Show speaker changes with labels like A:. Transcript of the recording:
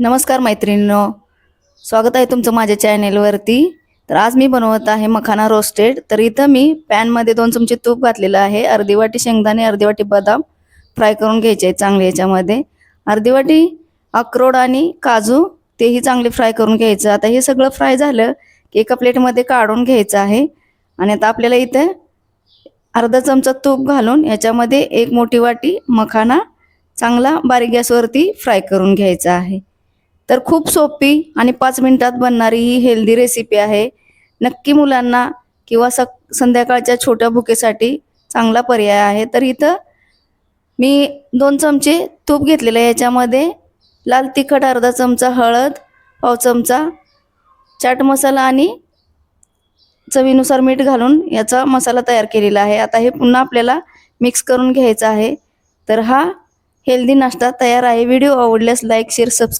A: नमस्कार मैत्रिणींनो, स्वागत आहे तुमचं माझ्या चॅनेलवरती। तर आज मी बनवत आहे मखाना रोस्टेड। तर इथं मी पॅनमध्ये 2 चमचे तूप घातलेलं आहे। अर्धी वाटी शेंगदाणे, अर्धी वाटी बदाम फ्राय करून घ्यायचे चांगले। याच्यामध्ये अर्धी वाटी अक्रोड आणि काजू तेही चांगले फ्राय करून घ्यायचं। आता हे सगळं फ्राय झालं की एका प्लेटमध्ये काढून घ्यायचं आहे। आणि आता आपल्याला इथे अर्धा चमचा तूप घालून याच्यामध्ये एक मोठी वाटी मखाना चांगला बारीक गॅसवरती फ्राय करून घ्यायचा आहे। तर खूप सोपी आणि 5 मिनिटात बनणारी ही हेल्दी रेसिपी आहे। नक्की मुलांना किंवा संध्याकाळच्या छोट्या भुकेसाठी चांगला पर्याय आहे। तर इथं मी 2 चमचे तूप घेतलेले आहे। याच्यामध्ये लाल तिखट अर्धा चमचा, हळद पाव चमचा, चाट मसाला आणि चवीनुसार मीठ घालून याचा मसाला तयार केलेला आहे। आता हे पुन्हा आपल्याला मिक्स करून घ्यायचा आहे। तर हा हेल्दी नाश्ता तयार आहे। व्हिडिओ आवडल्यास लाईक, शेअर, सबस्क्राइब